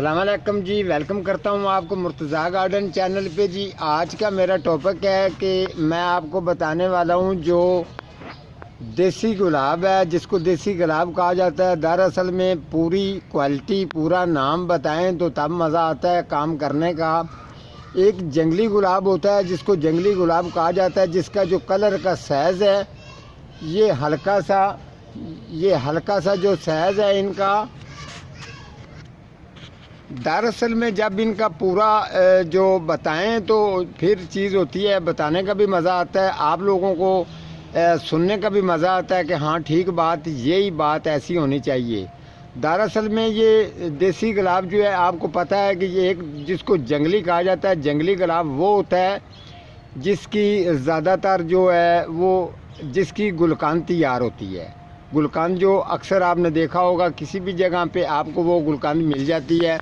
अस्सलामुअलैकुम जी, वेलकम करता हूँ आपको मुर्तज़ा गार्डन चैनल पे जी। आज का मेरा टॉपिक है कि मैं आपको बताने वाला हूँ जो देसी गुलाब है, जिसको देसी गुलाब कहा जाता है। दरअसल में पूरी क्वालिटी, पूरा नाम बताएं तो तब मज़ा आता है काम करने का। एक जंगली गुलाब होता है जिसको जंगली गुलाब कहा जाता है, जिसका जो कलर का साइज़ है ये हल्का सा जो साइज़ है इनका। दरअसल में जब इनका पूरा जो बताएं तो फिर चीज़ होती है, बताने का भी मज़ा आता है, आप लोगों को सुनने का भी मज़ा आता है कि हाँ ठीक बात, यही बात ऐसी होनी चाहिए। दरअसल में ये देसी गुलाब जो है, आपको पता है कि ये एक जिसको जंगली कहा जाता है। जंगली गुलाब वो होता है जिसकी ज़्यादातर जो है वो जिसकी गुलकांद तैयार होती है। गुलकांद जो अक्सर आपने देखा होगा किसी भी जगह पे आपको वो गुलकांद मिल जाती है,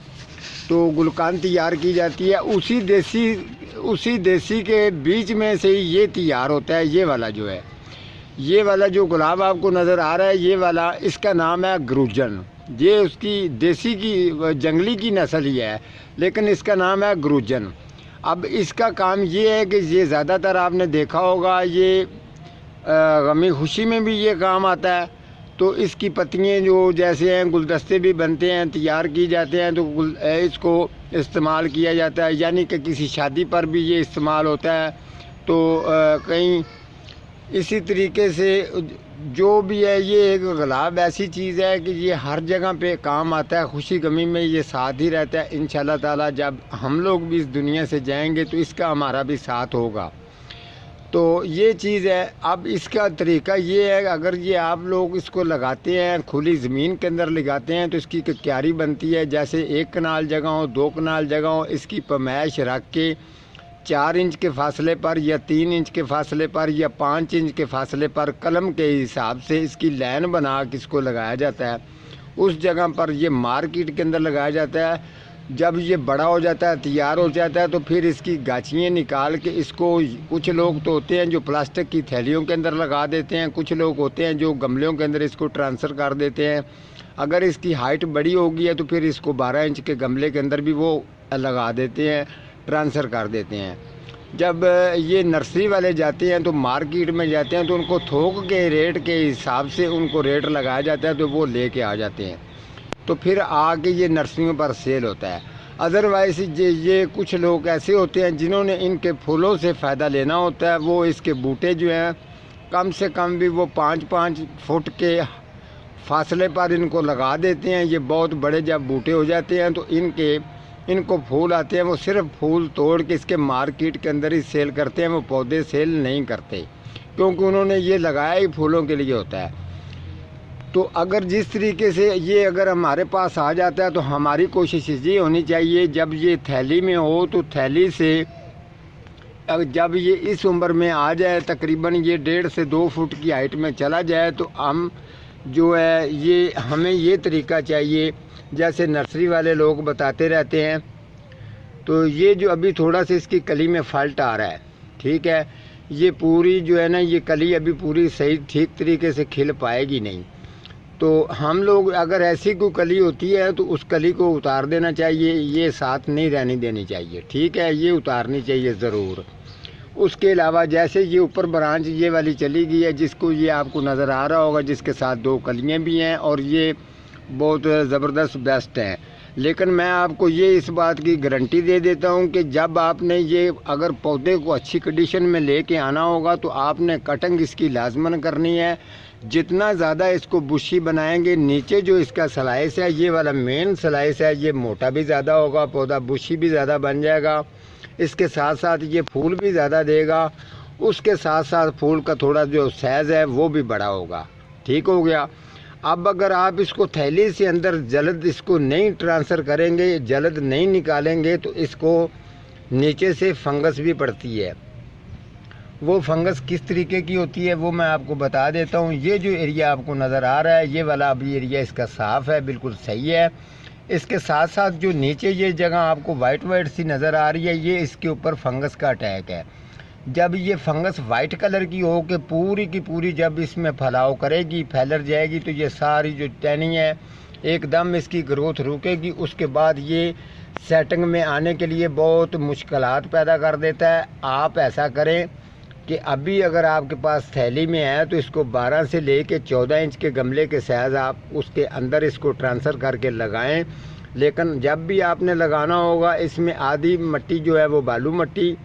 तो गुलकांद तैयार की जाती है। उसी देसी के बीच में से ही ये तैयार होता है। ये वाला जो है, ये वाला जो गुलाब आपको नज़र आ रहा है, ये वाला, इसका नाम है गुरूजन। ये उसकी देसी की जंगली की नस्ल ही है, लेकिन इसका नाम है गुरूजन। अब इसका काम ये है कि ये ज़्यादातर आपने देखा होगा, ये गमी खुशी में भी ये काम आता है। तो इसकी पत्तियाँ जो जैसे हैं गुलदस्ते भी बनते हैं, तैयार की जाते हैं, तो इसको इस्तेमाल किया जाता है। यानी कि किसी शादी पर भी ये इस्तेमाल होता है। तो कहीं इसी तरीके से जो भी है, ये एक गुलाब ऐसी चीज़ है कि ये हर जगह पे काम आता है। खुशी गमी में ये साथ ही रहता है। इंशाल्लाह ताला जब हम लोग भी इस दुनिया से जाएंगे तो इसका हमारा भी साथ होगा। तो ये चीज़ है। अब इसका तरीका ये है, अगर ये आप लोग इसको लगाते हैं, खुली ज़मीन के अंदर लगाते हैं, तो इसकी क्यारी बनती है। जैसे 1 कनाल जगह हो, 2 कनाल जगह हो, इसकी पैमाइश रख के 4 इंच के फासले पर या 3 इंच के फासले पर या 5 इंच के फासले पर कलम के हिसाब से इसकी लाइन बना के इसको लगाया जाता है। उस जगह पर ये मार्केट के अंदर लगाया जाता है। जब ये बड़ा हो जाता है, तैयार हो जाता है, तो फिर इसकी गाछियाँ निकाल के इसको, कुछ लोग तो होते हैं जो प्लास्टिक की थैलियों के अंदर लगा देते हैं, कुछ लोग होते हैं जो गमलों के अंदर इसको ट्रांसफ़र कर देते हैं। अगर इसकी हाइट बड़ी होगी है तो फिर इसको 12 इंच के गमले के अंदर भी वो लगा देते हैं, ट्रांसफ़र कर देते हैं। जब ये नर्सरी वाले जाते हैं तो मार्केट में जाते हैं, तो उनको थोक के रेट के हिसाब से उनको रेट लगाया जाता है, तो वो लेके आ जाते हैं। तो फिर आके ये नर्सरियों पर सेल होता है। अदरवाइज़ ये कुछ लोग ऐसे होते हैं जिन्होंने इनके फूलों से फ़ायदा लेना होता है। वो इसके बूटे जो हैं कम से कम भी वो 5-5 फुट के फासले पर इनको लगा देते हैं। ये बहुत बड़े जब बूटे हो जाते हैं तो इनको फूल आते हैं, वो सिर्फ फूल तोड़ के इसके मार्केट के अंदर ही सेल करते हैं। वो पौधे सेल नहीं करते, क्योंकि उन्होंने ये लगाया ही फूलों के लिए होता है। तो अगर जिस तरीके से ये अगर हमारे पास आ जाता है, तो हमारी कोशिश ये होनी चाहिए, जब ये थैली में हो तो थैली से जब ये इस उम्र में आ जाए, तकरीबन ये 1.5 से 2 फुट की हाइट में चला जाए, तो हम जो है ये हमें ये तरीका चाहिए जैसे नर्सरी वाले लोग बताते रहते हैं। तो ये जो अभी थोड़ा सा इसकी कली में फल्ट आ रहा है, ठीक है, ये पूरी जो है ना, ये कली अभी पूरी सही ठीक तरीके से खिल पाएगी नहीं। तो हम लोग अगर ऐसी कोई कली होती है तो उस कली को उतार देना चाहिए, ये साथ नहीं रहनी देनी चाहिए, ठीक है, ये उतारनी चाहिए ज़रूर। उसके अलावा जैसे ये ऊपर ब्रांच ये वाली चली गई है, जिसको ये आपको नज़र आ रहा होगा, जिसके साथ 2 कलियाँ भी हैं और ये बहुत ज़बरदस्त बेस्ट हैं। लेकिन मैं आपको ये इस बात की गारंटी दे देता हूँ कि जब आपने ये अगर पौधे को अच्छी कंडीशन में लेके आना होगा तो आपने कटिंग इसकी लाजमन करनी है। जितना ज़्यादा इसको बुशी बनाएंगे, नीचे जो इसका स्लाइस है, ये वाला मेन स्लाइस है, ये मोटा भी ज़्यादा होगा, पौधा बुशी भी ज़्यादा बन जाएगा। इसके साथ साथ ये फूल भी ज़्यादा देगा, उसके साथ साथ फूल का थोड़ा जो साइज़ है वो भी बड़ा होगा। ठीक हो गया। अब अगर आप इसको थैली से अंदर जल्द इसको नहीं ट्रांसफ़र करेंगे, जल्द नहीं निकालेंगे, तो इसको नीचे से फंगस भी पड़ती है। वो फंगस किस तरीके की होती है वो मैं आपको बता देता हूँ। ये जो एरिया आपको नज़र आ रहा है, ये वाला अभी एरिया इसका साफ़ है, बिल्कुल सही है। इसके साथ साथ जो नीचे ये जगह आपको वाइट सी नज़र आ रही है, ये इसके ऊपर फंगस का अटैक है। जब ये फंगस वाइट कलर की हो के पूरी की पूरी जब इसमें फैलाव करेगी, फैलर जाएगी, तो ये सारी जो टहनी है एकदम इसकी ग्रोथ रुकेगी। उसके बाद ये सेटिंग में आने के लिए बहुत मुश्किलात पैदा कर देता है। आप ऐसा करें कि अभी अगर आपके पास थैली में है तो इसको 12 से लेके 14 इंच के गमले के साइज़ आप उसके अंदर इसको ट्रांसफ़र करके लगाएं। लेकिन जब भी आपने लगाना होगा इसमें आधी मिट्टी जो है वो बालू मिट्टी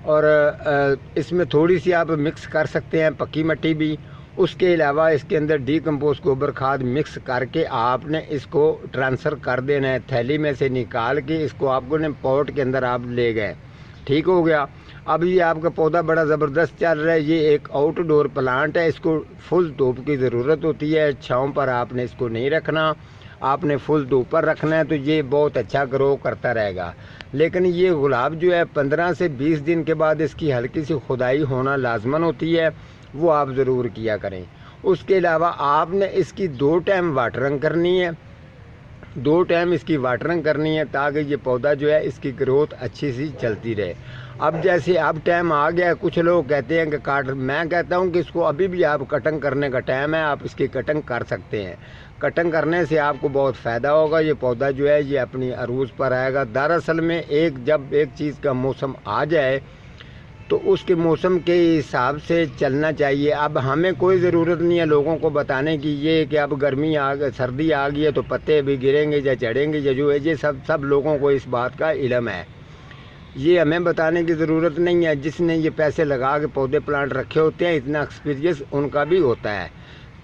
और इसमें थोड़ी सी आप मिक्स कर सकते हैं पक्की मिट्टी भी। उसके अलावा इसके अंदर डीकम्पोज गोबर खाद मिक्स करके आपने इसको ट्रांसफ़र कर देना है। थैली में से निकाल के इसको आपको ने पॉट के अंदर आप ले गए, ठीक हो गया। अब ये आपका पौधा बड़ा ज़बरदस्त चल रहा है। ये एक आउटडोर प्लांट है, इसको फुल धूप की ज़रूरत होती है। छाँव पर आपने इसको नहीं रखना, आपने फुल धूप पर रखना है तो ये बहुत अच्छा ग्रो करता रहेगा। लेकिन ये गुलाब जो है 15 से 20 दिन के बाद इसकी हल्की सी खुदाई होना लाजमन होती है, वो आप ज़रूर किया करें। उसके अलावा आपने इसकी 2 टाइम वाटरिंग करनी है, 2 टाइम इसकी वाटरिंग करनी है ताकि ये पौधा जो है इसकी ग्रोथ अच्छी सी चलती रहे। अब जैसे अब टाइम आ गया है, कुछ लोग कहते हैं कि काट, मैं कहता हूं कि इसको अभी भी आप कटिंग करने का टाइम है, आप इसकी कटिंग कर सकते हैं। कटिंग करने से आपको बहुत फ़ायदा होगा। ये पौधा जो है ये अपनी अरूज पर आएगा। दरअसल में जब एक चीज़ का मौसम आ जाए तो उसके मौसम के हिसाब से चलना चाहिए। अब हमें कोई ज़रूरत नहीं है लोगों को बताने की ये कि अब गर्मी आ गई, सर्दी आ गई है तो पत्ते भी गिरेंगे या चढ़ेंगे या जो है, ये सब लोगों को इस बात का इल्म है। ये हमें बताने की ज़रूरत नहीं है। जिसने ये पैसे लगा के पौधे प्लांट रखे होते हैं इतना एक्सपीरियंस उनका भी होता है।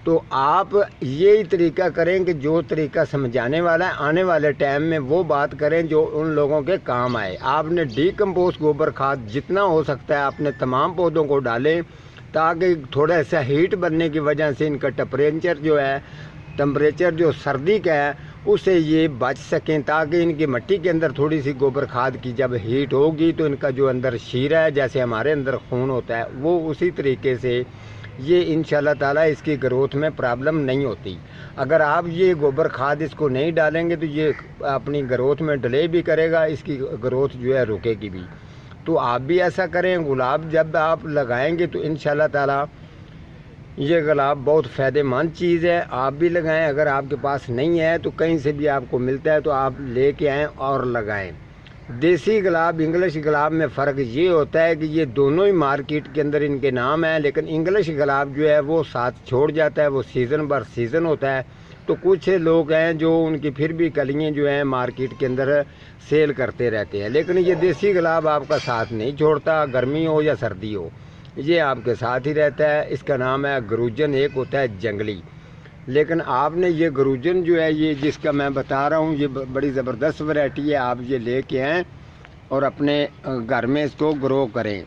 तो आप यही तरीका करें कि जो तरीका समझाने वाला है आने वाले टाइम में वो बात करें जो उन लोगों के काम आए। आपने डीकम्पोज गोबर खाद जितना हो सकता है आपने तमाम पौधों को डालें ताकि थोड़ा सा हीट बनने की वजह से इनका टेम्परेचर जो सर्दी का है उससे ये बच सकें, ताकि इनकी मिट्टी के अंदर थोड़ी सी गोबर खाद की जब हीट होगी तो इनका जो अंदर शीरा है जैसे हमारे अंदर खून होता है वो उसी तरीके से ये इंशाल्लाह ताला इसकी ग्रोथ में प्रॉब्लम नहीं होती। अगर आप ये गोबर खाद इसको नहीं डालेंगे तो ये अपनी ग्रोथ में डिले भी करेगा, इसकी ग्रोथ जो है रुकेगी भी। तो आप भी ऐसा करें। गुलाब जब आप लगाएंगे तो इंशाल्लाह ताला ये गुलाब बहुत फ़ायदेमंद चीज़ है, आप भी लगाएं। अगर आपके पास नहीं है तो कहीं से भी आपको मिलता है तो आप लेके आएँ और लगाएं। देसी गुलाब इंग्लिश गुलाब में फ़र्क ये होता है कि ये दोनों ही मार्केट के अंदर इनके नाम हैं, लेकिन इंग्लिश गुलाब जो है वो साथ छोड़ जाता है, वो सीज़न भर सीज़न होता है। तो कुछ लोग हैं जो उनकी फिर भी कलियाँ जो हैं मार्केट के अंदर सेल करते रहते हैं, लेकिन ये देसी गुलाब आपका साथ नहीं छोड़ता, गर्मी हो या सर्दी हो ये आपके साथ ही रहता है। इसका नाम है गरुजन, एक होता है जंगली। लेकिन आपने ये गरुजन जो है ये जिसका मैं बता रहा हूँ ये बड़ी ज़बरदस्त वैरायटी है। आप ये लेके आएँ और अपने घर में इसको ग्रो करें।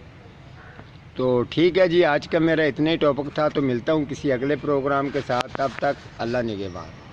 तो ठीक है जी, आज का मेरा इतना ही टॉपिक था। तो मिलता हूँ किसी अगले प्रोग्राम के साथ, तब तक अल्लाह निगहबान।